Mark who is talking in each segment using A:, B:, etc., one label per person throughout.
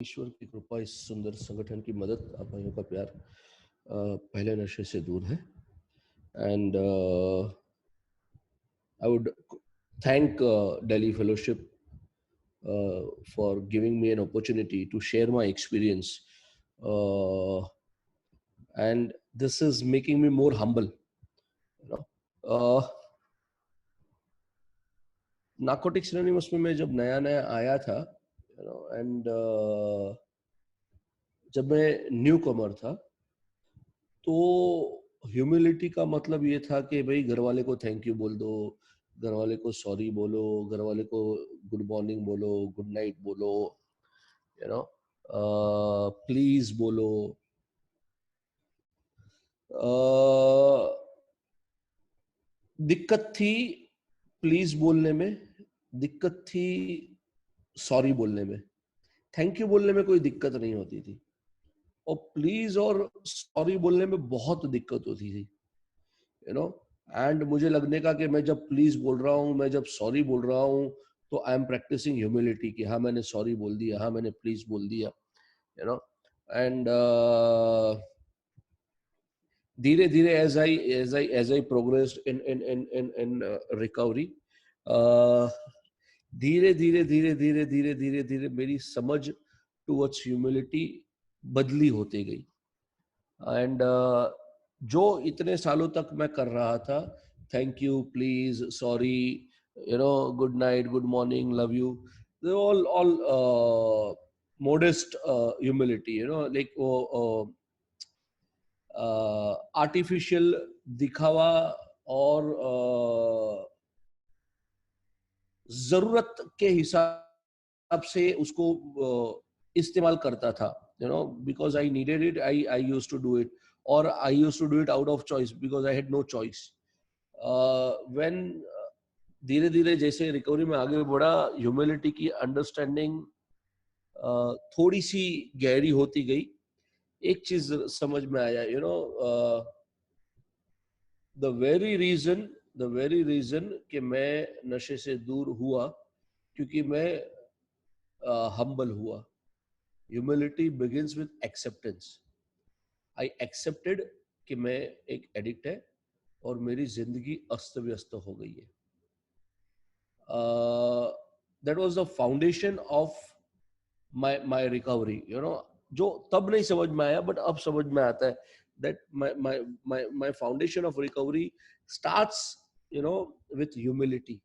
A: ईश्वर की कृपा, इस सुंदर संगठन की मदद, आप भाइयों का प्यार पहले नशे से दूर है. And I would thank Delhi Fellowship for giving me an opportunity to share my experience, uh, and this is making me more humble. You know, Narcotics Anonymous में मैं जब नया नया आया था, and जब मैं न्यू कमर था, तो ह्यूमिलिटी का मतलब ये था कि भाई घर वाले को थैंक यू बोल दो, घर वाले को सॉरी बोलो, घर वाले को गुड मॉर्निंग बोलो, गुड नाइट बोलो, यू नो प्लीज बोलो. दिक्कत थी प्लीज बोलने में, दिक्कत थी सॉरी बोलने में. थैंक यू बोलने में कोई दिक्कत नहीं होती थी, और प्लीज और सॉरी बोलने में बहुत दिक्कत होती थी, एंड मुझे लगने का कि मैं जब प्लीज बोल रहा हूँ, मैं जब सॉरी बोल रहा हूँ, तो आई एम प्रैक्टिसिंग ह्यूमिलिटी कि हाँ मैंने सॉरी बोल दिया, हाँ मैंने प्लीज बोल दिया, एंड धीरे धीरे as I progressed in recovery, धीरे धीरे धीरे धीरे धीरे धीरे धीरे मेरी समझ टुवर्ड्स ह्यूमिलिटी बदली होती गई. एंड जो इतने सालों तक मैं कर रहा था, thank you, please, sorry, good night, good morning, love you, all modest humility, like वो आर्टिफिशियल दिखावा और जरूरत के हिसाब से उसको इस्तेमाल करता था, because I needed it, I used to do it, or I used to do it out of choice because I had no choice. When धीरे धीरे जैसे रिकवरी में आगे बढ़ा, ह्यूमिलिटी की अंडरस्टैंडिंग थोड़ी सी गहरी होती गई. एक चीज समझ में आया, द वेरी रीजन कि मैं नशे से दूर हुआ, क्योंकि मैं हम्बल हुआ. Humility begins with acceptance. I accepted कि मैं एक एडिक्ट है और मेरी जिंदगी अस्त व्यस्त हो गई है. That was the foundation of my recovery, जो तब नहीं समझ में आया, बट अब समझ में आता है. that my foundation of recovery starts, with humility.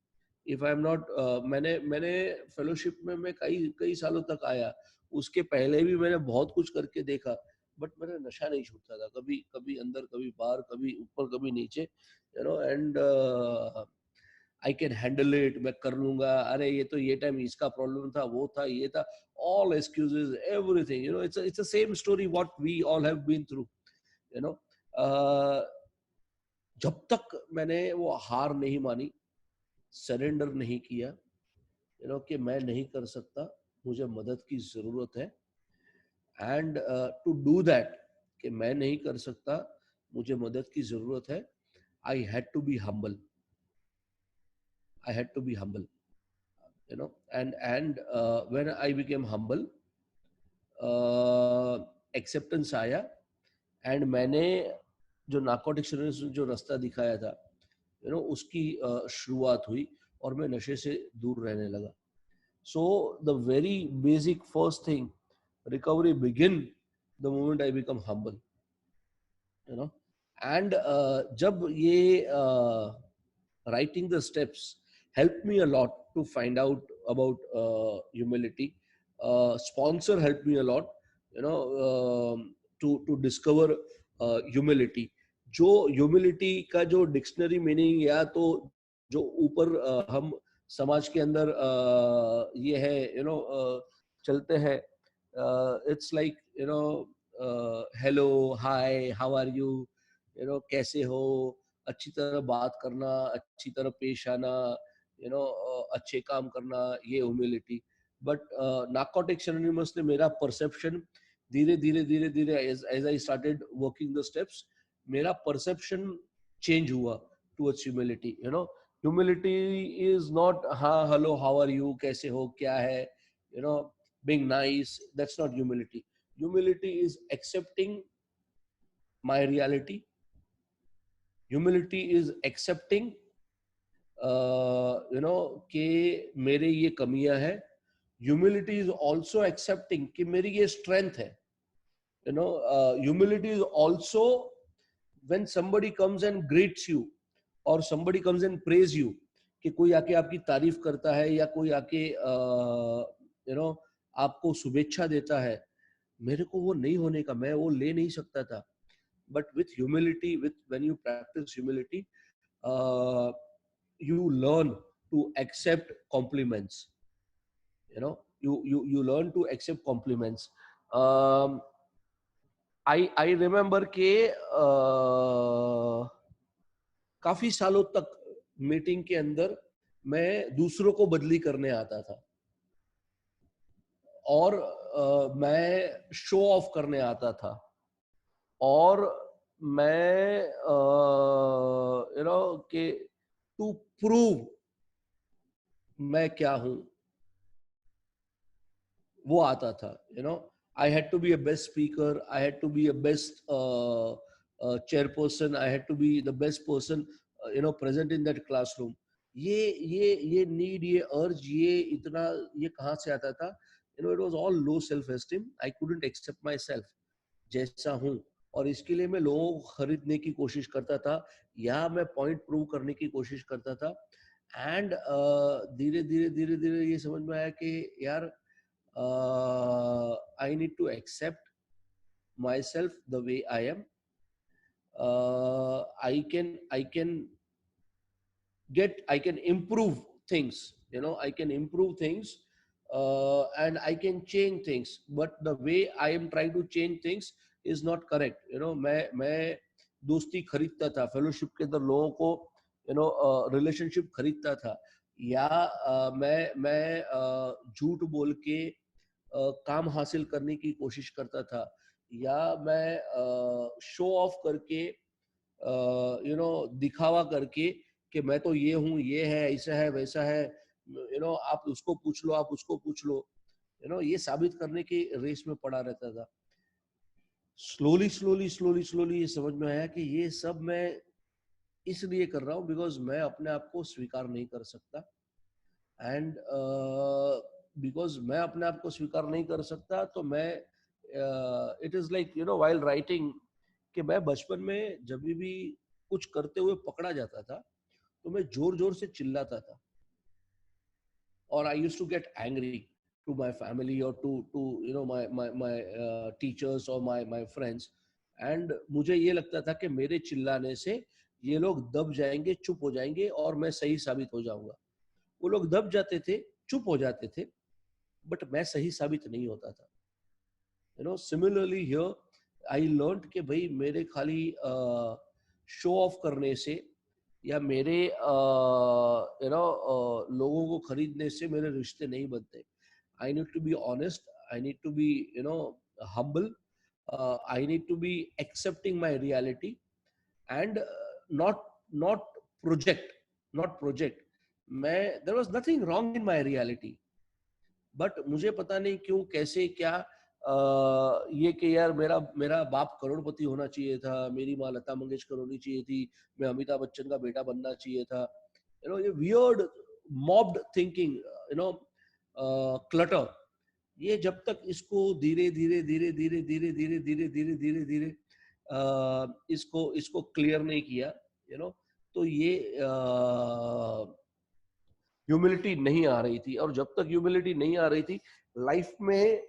A: if I'm not मैंने फेलोशिप में मैं कई सालों तक आया, उसके पहले भी मैंने बहुत कुछ करके देखा, बट मेरा नशा नहीं छूटता था. कभी कभी अंदर, कभी बाहर, कभी ऊपर, कभी नीचे, and I can handle it, मैं कर लूंगा, अरे ये तो ये टाइम इसका प्रॉब्लम था, वो था, ये था, all excuses, everything, it's the same story what we all have been through, जब तक मैंने वो हार नहीं मानी, सरेंडर नहीं किया, कि मैं नहीं कर सकता, मुझे मदद की जरूरत है, एंड टू डू दैट, कि मैं नहीं कर सकता, मुझे मदद की जरूरत है, I had to be humble. And when I became humble, acceptance आया, and मैंने जो नार्कोटिक्स जो रास्ता दिखाया था, उसकी शुरुआत हुई, और मैं नशे से दूर रहने लगा. So the very basic first thing, recovery begin the moment I become humble, and जब ये writing the steps helped me a lot to find out about humility. Sponsor helped me a lot, to discover humility. जो humility का जो dictionary meaning, या तो जो ऊपर हम समाज के अंदर ये है, चलते हैं, it's like, hello, hi, how are you, कैसे हो, अच्छी तरह बात करना, अच्छी तरह पेश आना, अच्छे काम करना, ये ह्यूमिलिटी. बट नार्कोटिक्स एनोनिमस ने मेरा परसेप्शन धीरे धीरे धीरे धीरे, as I started working the steps, मेरा परसेप्शन चेंज हुआ towards humility. Humility is not हाँ हेलो हाउ आर यू, कैसे हो, क्या है, being nice. That's not humility. Humility is accepting my reality. Humility is accepting कि मेरे ये कमियां हैं. Humility is also accepting कि मेरी ये strength है. Humility is also when somebody comes and greets you or somebody comes and praise you, कि कोई आके आपकी तारीफ करता है या कोई आके आपको शुभेच्छा देता है. मेरे को वो नहीं होने का, मैं वो ले नहीं सकता था. But with humility, when you practice humility, you learn to accept compliments. You learn to accept compliments. I remember के काफी सालों तक मीटिंग के अंदर मैं दूसरों को बदली करने आता था और मैं शो ऑफ करने आता था और मैं कि टू प्रूव मैं क्या हूं वो आता था. I had to be a best speaker, I had to be a best chairperson, I had to be the best person present in that classroom. ये need, ये urge, ये कहाँ से आता था? It was all low self esteem. I couldn't accept myself जैसा हूं और इसके लिए मैं लोगों को खरीदने की कोशिश करता था या मैं पॉइंट प्रूव करने की कोशिश करता था. एंड धीरे धीरे धीरे धीरे ये समझ में आया कि यार I need to accept myself the way I am. I can improve things. I can improve things and I can change things. But the way I am trying to change things is not correct. मैं दोस्ती खरीदता था, fellowship के अंदर लोगों को relationship खरीदता था या मैं झूठ बोल के काम हासिल करने की कोशिश करता था या मैं शो ऑफ करके दिखावा करके कि मैं तो ये हूँ, ये है, ऐसा है, वैसा है, आप उसको पूछ लो, आप उसको पूछ लो, ये साबित करने की रेस में पड़ा रहता था. स्लोली ये समझ में आया कि ये सब मैं इसलिए कर रहा हूँ बिकॉज मैं अपने आप को स्वीकार नहीं कर सकता. एंड बिकॉज मैं अपने आप को स्वीकार नहीं कर सकता तो मैं it is like while writing कि मैं बचपन में जब भी कुछ करते हुए पकड़ा जाता था तो मैं जोर जोर से चिल्लाता था और I used to get angry to my family और टू माय टीचर्स और माय फ्रेंड्स. एंड मुझे ये लगता था कि मेरे चिल्लाने से ये लोग दब जाएंगे, चुप हो जाएंगे और मैं सही साबित हो जाऊंगा. वो लोग दब जाते थे, चुप हो जाते थे, बट मैं सही साबित नहीं होता था. सिमिलरली हियर आई लर्नड कि भाई मेरे खाली शो ऑफ करने से या मेरे लोगों को खरीदने से मेरे रिश्ते नहीं बनते. I need to be honest, I need to be humble, I need to be accepting my reality and not project. There was nothing wrong in my reality, but मुझे पता नहीं क्यों, कैसे, क्या ये कि यार मेरा बाप करोड़पति होना चाहिए था, मेरी माँ लता मंगेशकर होनी चाहिए थी, मैं अमिताभ बच्चन का बेटा बनना चाहिए था. ये वियर्ड मॉब्ड थिंकिंग, क्लटर, ये जब तक इसको धीरे धीरे धीरे धीरे धीरे धीरे धीरे धीरे धीरे धीरे इसको क्लियर नहीं किया, तो ये ह्यूमिलिटी नहीं आ रही थी. और जब तक ह्यूमिलिटी नहीं आ रही थी लाइफ में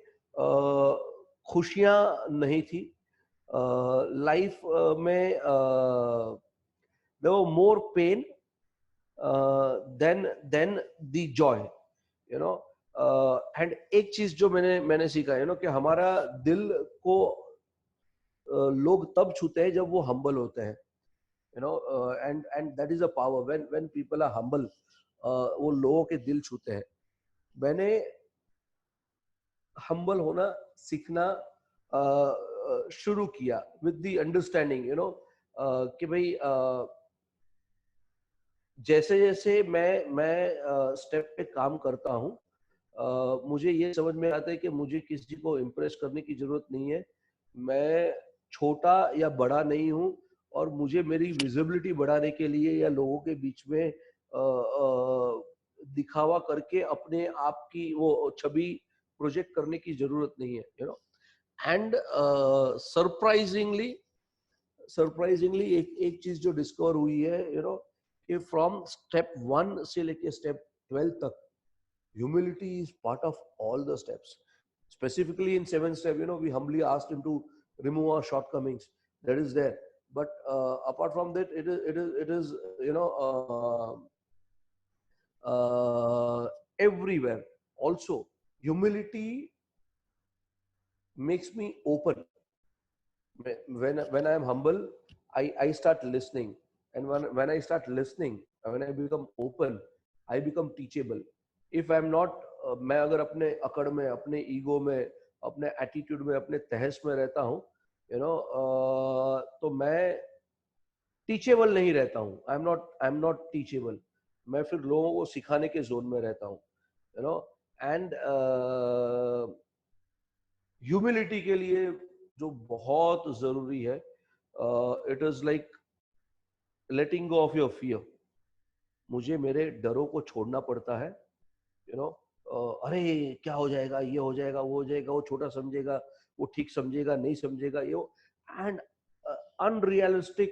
A: खुशियां नहीं थी. लाइफ में there were more pain than the joy, and एक चीज जो मैंने सीखा है कि हमारा दिल को लोग तब छूते हैं जब वो हम्बल होते हैं, and that is a power. When people are humble, वो लोगों के दिल छूते हैं. मैंने हम्बल होना सीखना शुरू किया विद द अंडरस्टैंडिंग कि भाई जैसे जैसे मैं स्टेप पे काम करता हूँ मुझे ये समझ में आता है कि मुझे किसी को इम्प्रेस करने की जरूरत नहीं है। मैं छोटा या बड़ा नहीं हूँ, और मुझे मेरी विजिबिलिटी बढ़ाने के लिए या लोगों के बीच में दिखावा करके अपने आप की वो छवि प्रोजेक्ट करने की जरूरत नहीं है, यू नो। एंड सरप्राइजिंगली एक एक चीज जो डिस्कवर हुई है, यू नो, कि फ्रॉम स्टेप 1 से लेके स्टेप 12 तक humility is part of all the steps. Specifically in 7th step, you know, we humbly asked him to remove our shortcomings. That is there. But apart from that, it is you know, everywhere. Also, humility makes me open. When I am humble, I start listening, and when I start listening, when I become open, I become teachable. If I am not, मैं अगर अपने अकड़ में, अपने ego में, अपने attitude में, अपने तहस में रहता हूँ, यू नो, तो मैं टीचेबल नहीं रहता हूँ। I am not teachable. मैं फिर लोगों को सिखाने के जोन में रहता हूँ, यू नो। एंड ह्यूमिलिटी के लिए जो बहुत जरूरी है, it is like letting go of your fear. मुझे मेरे डरों को छोड़ना पड़ता है, यू नो। अरे क्या हो जाएगा, ये हो जाएगा, वो हो जाएगा, वो छोटा समझेगा, वो ठीक समझेगा, नहीं समझेगा, ये। And unrealistic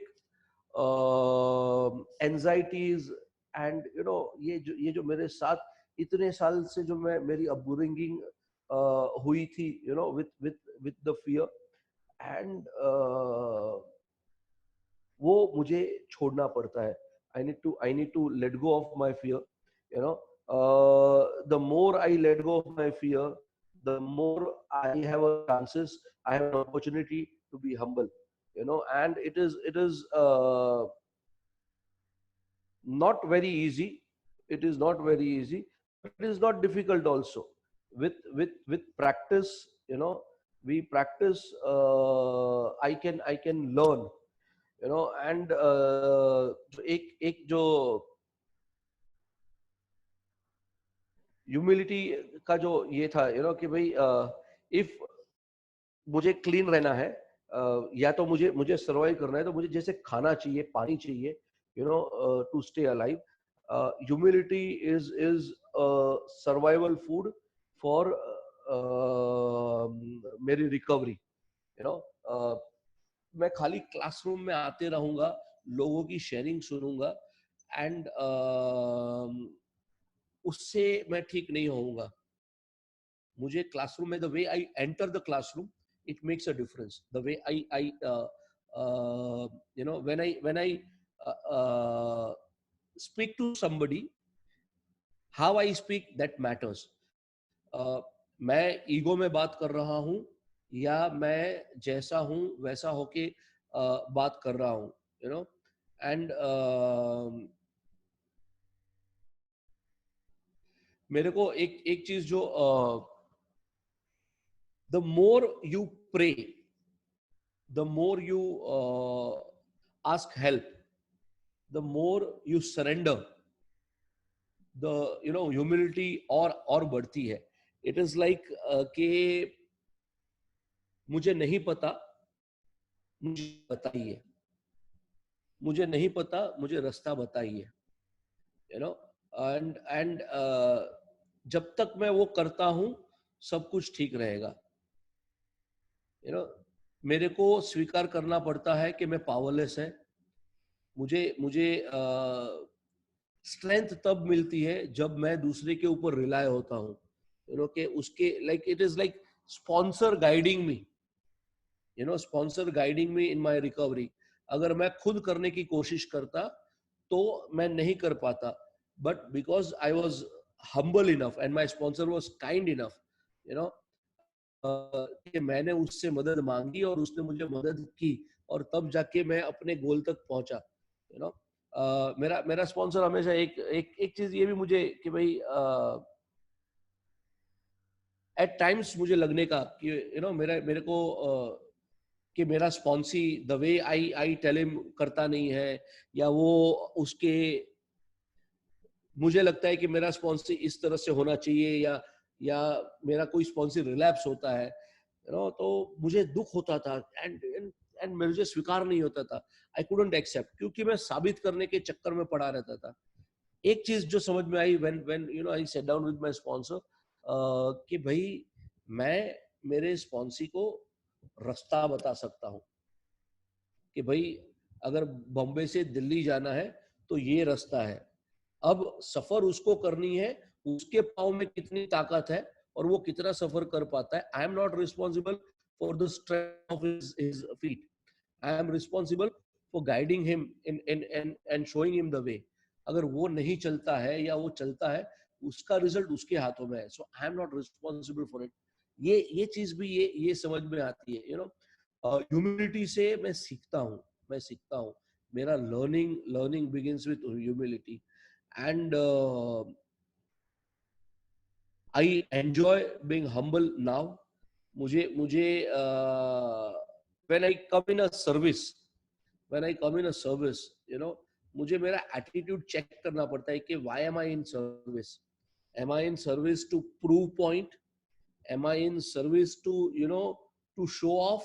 A: anxieties, and you know, ये जो मेरे साथ इतने साल से जो मैं मेरी अपब्रिंगिंग हुई थी, you know, with the fear. And वो मुझे छोड़ना पड़ता है। I need to let go of my fear, you know. The more I let go of my fear, the more I have a chances, I have an opportunity to be humble, you know. And it is not very easy. It is not very easy, but it is not difficult also. With practice, you know, we practice, I can learn, you know. And एक जो humility का जो ये था, you know, कि भाई if मुझे clean रहना है, या तो मुझे सर्वाइव करना है, तो मुझे जैसे खाना चाहिए, पानी चाहिए, you know, to stay alive. Humility is survival food for मेरी रिकवरी, यू नो। मैं खाली क्लासरूम में आते रहूंगा, लोगों की शेयरिंग सुनूंगा, एंड उससे मैं ठीक नहीं होऊंगा। मुझे क्लासरूम में, the way I enter the classroom, it makes a difference. The way I you know, when I speak to somebody, how I speak, that matters. मैं ईगो में बात कर रहा हूँ, या मैं जैसा हूँ वैसा होके बात कर रहा हूँ, यू नो। एंड मेरे को एक एक चीज जो, the more you pray, the more you ask help, the more you surrender, the, you know, humility और बढ़ती है। it is like कि मुझे नहीं पता, मुझे बताइए, मुझे नहीं पता, मुझे रास्ता बताइए, यू नो। एंड जब तक मैं वो करता हूँ, सब कुछ ठीक रहेगा, यू नो। मेरे को स्वीकार करना पड़ता है कि मैं पावरलेस है। मुझे मुझे स्ट्रेंथ तब मिलती है जब मैं दूसरे के ऊपर रिलाय होता हूँ, यू नो, कि उसके like it is like sponsor guiding me, you know, sponsor guiding me in my recovery. अगर मैं खुद करने की कोशिश करता तो मैं नहीं कर पाता, but because I was humble enough and my sponsor was kind enough, you know, कि मैंने उससे मदद मांगी और उसने मुझे मदद की, और तब जाके मैं अपने गोल तक पहुंचा, यू नो। मेरा मेरा स्पॉन्सर हमेशा एक एक एक चीज ये भी मुझे कि भाई, एट टाइम्स मुझे लगने का कि, यू नो, मेरे को कि मेरा spouse the way I I tell him करता नहीं है, या वो उसके, मुझे लगता है कि मेरा स्पॉन्सी इस तरह से होना चाहिए, या या मेरा कोई स्पॉन्सर रिलैप्स होता है, तो मुझे दुख होता था, एंड मुझे स्वीकार नहीं होता था, आई कुडंट एक्सेप्ट, क्योंकि मैं साबित करने के चक्कर में पड़ा रहता था। एक चीज जो समझ में I when I set down with my sponsor, कि भाई मैं मेरे स्पॉन्सी को रास्ता बता सकता हूँ कि भाई अगर बॉम्बे से दिल्ली जाना है तो ये रास्ता है, अब सफर उसको करनी है, उसके पाँव में कितनी ताकत है और वो कितना सफर कर पाता है। आई am not responsible for the strength of his feet, I am responsible for guiding him in and showing him the way. अगर वो नहीं चलता है या वो चलता है, उसका रिजल्ट उसके हाथों में है, so I am not responsible for it. ये चीज भी ये समझ में आती है, ह्यूमिलिटी से मैं सीखता हूँ। मेरा learning begins with humility, and I enjoy being humble now. मुझे when I come in a service when I come in a service, मुझे मेरा एटीट्यूड चेक करना पड़ता है कि why am I in service? Am I in service to prove point? Am I in service to to show off?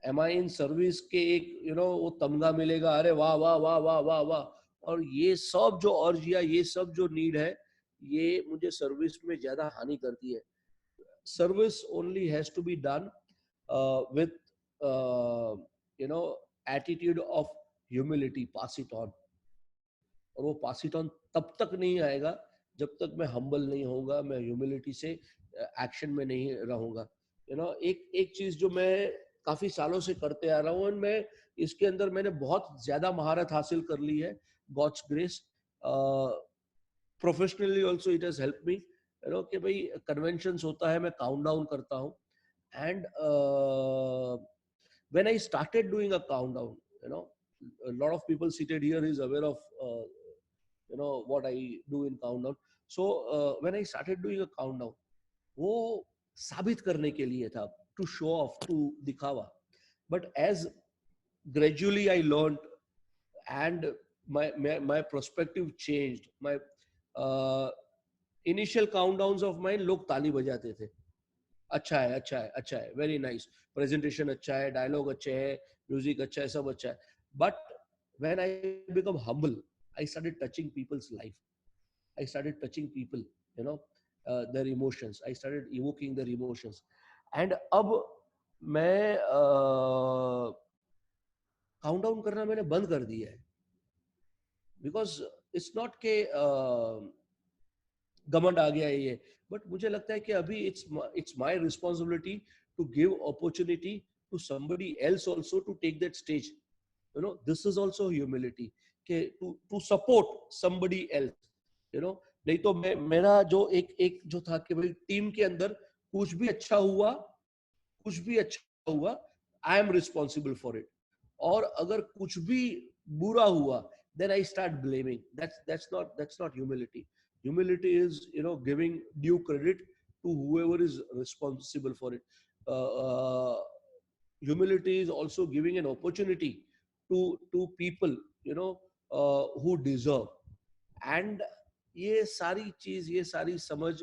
A: Am I in service के एक वो तमगा मिलेगा, अरे वाह वाह वाह वाह वाह वाह, और ये सब जो अर्ज या ये सब जो नीड है, ये मुझे सर्विस में ज्यादा हानि करती है। Service only has to be done with attitude of humility, pass it on. और वो पास इट ऑन तब तक नहीं आएगा जब तक मैं हम्बल नहीं होऊंगा, मैं ह्यूमिलिटी से एक्शन में नहीं रहूंगा। एक एक चीज जो मैं काफी सालों से करते आ रहा हूँ, और मैं इसके अंदर मैंने बहुत ज्यादा महारत हासिल कर ली है, God's grace. Professionally also it has help me, कि भाई कन्वेंशंस होता है, मैं काउंट डाउन करता हूँ, and when I started doing a countdown, a lot of people seated here is aware of what I do in countdown. So when I started doing a countdown, वो साबित करने के लिए था, to show off, to दिखावा. But as gradually I learned, and my perspective changed. My uh, initial countdowns of mine, लोग ताली बजाते थे, अच्छा है, अच्छा है, अच्छा है, वेरी नाइस, प्रेजेंटेशन अच्छा है, डायलॉग अच्छे है, म्यूजिक अच्छा है, सब अच्छा है। But when I become humble, I started touching people's life, I started touching people, their emotions, I started evoking their emotions, and अब मैं काउंट डाउन करना मैंने बंद कर दिया है, बिकॉज इट्स नॉट के घमंड आ गया है ये, बट मुझे लगता है कि अभी it's my responsibility to give opportunity to somebody else also to take that stage. This is also humility, कि to support somebody else. नहीं तो मेरा जो एक जो था कि भाई टीम के अंदर कुछ भी अच्छा हुआ, I am responsible for it, और अगर कुछ भी बुरा हुआ, then I start blaming. That's not humility. Humility is giving due credit to whoever is responsible for it. Humility is also giving an opportunity to people who deserve. And ये सारी चीज, ये सारी समझ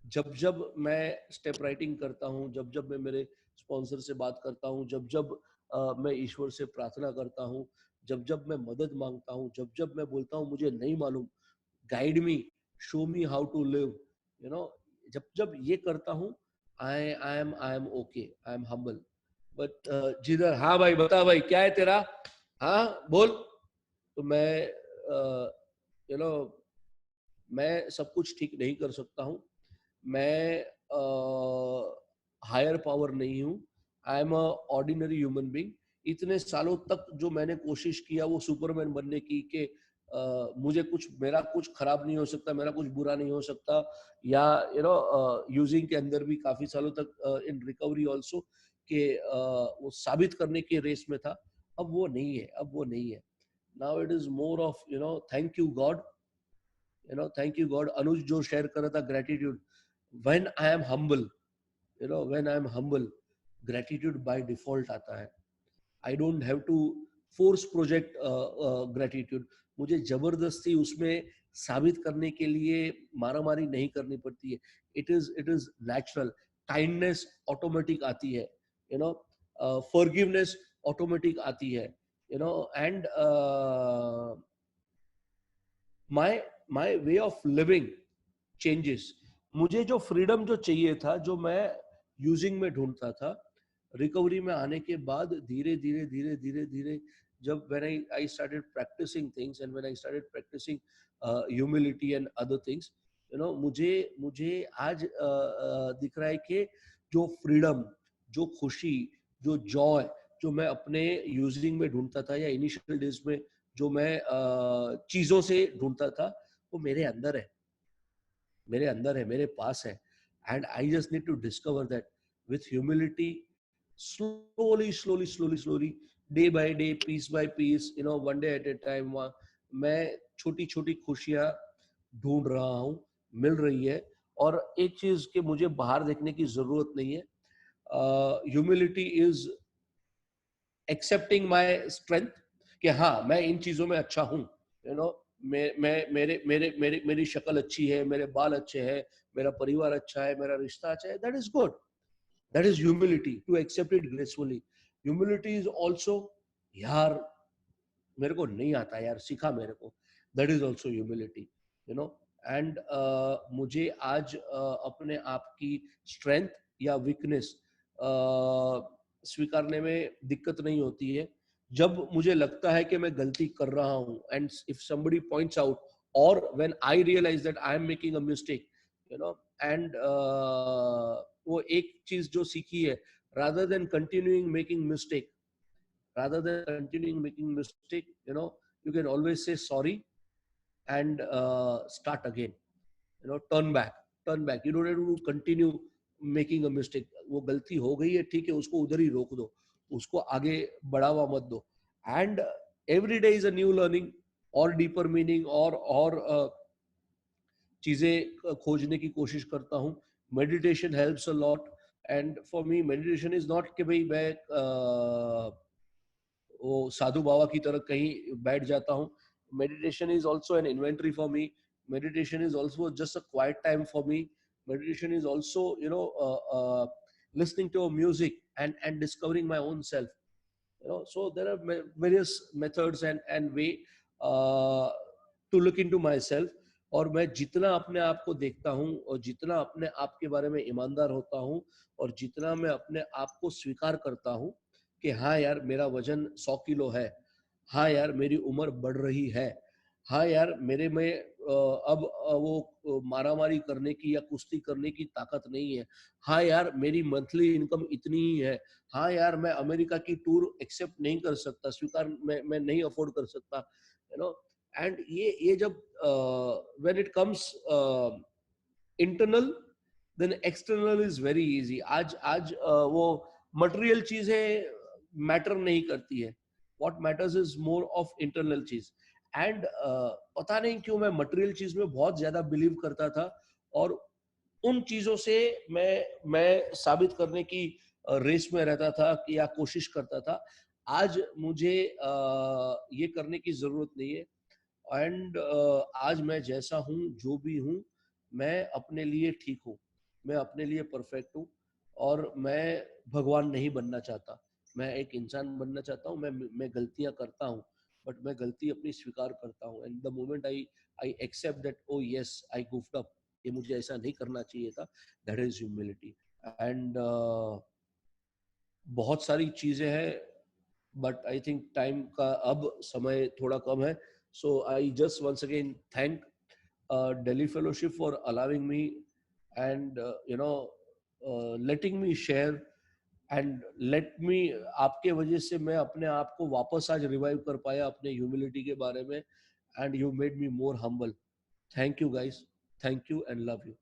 A: जब जब मैं स्टेप राइटिंग करता हूँ, जब जब मैं मेरे स्पॉन्सर से बात करता हूँ, जब जब मैं ईश्वर से प्रार्थना करता हूँ, जब जब मैं मदद मांगता हूँ, जब जब मैं बोलता हूँ मुझे नहीं मालूम, guide me, show me how to live, जब जब ये करता हूँ, I am okay, I am humble. But जिधर, हाँ भाई बता भाई क्या है तेरा, हाँ बोल। तो मैं मैं सब कुछ ठीक नहीं कर सकता हूँ, मैं हायर पावर नहीं हूँ, I am a ordinary human being. इतने सालों तक जो मैंने कोशिश किया वो सुपरमैन बनने की, कि मुझे मेरा कुछ खराब नहीं हो सकता, मेरा कुछ बुरा नहीं हो सकता, या यूजिंग के अंदर भी काफी सालों तक इन रिकवरी ऑल्सो, कि वो साबित करने के रेस में था। अब वो नहीं है, अब वो नहीं है। Now it is more of thank you God, thank you God. Anuj जो शेयर कर रहा था gratitude, when I am humble, when I am humble, gratitude by default आता है। I don't have to force project gratitude, मुझे जबरदस्ती उसमें साबित करने के लिए मारामारी नहीं करनी पड़ती है. It is natural. Kindness automatic आती है, यू नो. फॉरगिवनेस ऑटोमेटिक आती है, you know. And my way of living changes. मुझे जो फ्रीडम जो चाहिए था, जो मैं यूजिंग में ढूंढता था, रिकवरी में आने के बाद धीरे धीरे धीरे धीरे धीरे, जब when I started practicing things and when I started practicing humility and other things, you know, मुझे आज दिख रहा है कि जो फ्रीडम, जो खुशी, जो जॉय, जो मैं अपने यूजिंग में ढूंढता था या इनिशियल डेज में जो मैं चीजों से ढूंढता था, वो मेरे अंदर है, मेरे अंदर है, मेरे पास है. And I just need to discover that with humility, slowly, day by day, piece by piece, you know, one day at a time. मैं छोटी छोटी खुशियां ढूंढ रहा हूँ, मिल रही है. और एक चीज के मुझे बाहर देखने की जरूरत नहीं है. Humility is accepting my strength, कि हाँ मैं इन चीजों में अच्छा हूँ, यू नो. मेरी शक्ल अच्छी है, मेरे बाल अच्छे हैं, मेरा परिवार अच्छा है, मेरा रिश्ता अच्छा है. That is good. That is humility, to accept it gracefully. Humility is also, यार मेरे को नहीं आता यार, सीखा मेरे को. That is also humility, you know. And मुझे आज अपने आप की स्ट्रेंथ या वीकनेस स्वीकारने में दिक्कत नहीं होती है. जब मुझे लगता है कि मैं गलती कर रहा हूँ, and if somebody points out, or when I realize that I am making a mistake, you know, and वो एक चीज जो सीखी है, rather than continuing making mistake, you know, you can always say sorry and start again, you know. Turn back. You don't have to continue making a mistake. वो गलती हो गई है, ठीक है, उसको उधर ही रोक दो, उसको आगे बढ़ावा मत दो. And every day is a new learning or deeper meaning, और चीजें खोजने की कोशिश करता हूँ. Meditation helps a lot. And for me meditation is not कि भाई मैं वो साधु बाबा की तरह कहीं बैठ जाता हूँ. Meditation is also an inventory for me. Meditation is also just a quiet time for me. Meditation is also, you know, listening to music and discovering my own self, you know. So there are various methods and way to look into myself. और मैं जितना अपने आप को देखता हूँ, और जितना अपने आप के बारे में ईमानदार होता हूँ, और जितना मैं अपने आप को स्वीकार करता हूँ कि हाँ यार मेरा वजन 100 किलो है, हाँ यार मेरी उम्र बढ़ रही है, हाँ यार मेरे में अब वो मारामारी करने की या कुश्ती करने की ताकत नहीं है, हाँ यार मेरी मंथली इनकम इतनी ही है, हाँ यार मैं अमेरिका की टूर एक्सेप्ट नहीं कर सकता, स्वीकार मैं नहीं अफोर्ड कर सकता, यू नो. एंड ये जब when it comes internal, then external is very easy. आज वो मटेरियल चीजें मैटर नहीं करती है. What matters is more of internal चीज. एंड पता नहीं क्यों मैं मटेरियल चीज में बहुत ज्यादा बिलीव करता था, और उन चीजों से मैं साबित करने की रेस में रहता था कि या कोशिश करता था. आज मुझे ये करने की जरूरत नहीं है. एंड आज मैं जैसा हूँ, जो भी हूँ, मैं अपने लिए ठीक हूँ, मैं अपने लिए परफेक्ट हूँ. और मैं भगवान नहीं बनना चाहता, मैं एक इंसान बनना चाहता हूँ. मैं गलतियां करता हूँ, बट मैं गलती अपनी स्वीकार करता हूँ. And the moment I accept that, oh yes I goofed up, ये मुझे ऐसा नहीं करना चाहिए था, दैट इज ह्यूमिलिटी. एंड बहुत सारी चीजें हैं, बट आई थिंक टाइम का अब समय थोड़ा कम है. So I just once again thank Delhi Fellowship for allowing me and letting me share and let me, आपके वजह से मैं अपने आप को वापस आज रिवाइव कर पाया अपने ह्यूमिलिटी के बारे में. And you made me more humble. Thank you guys, thank you and love you.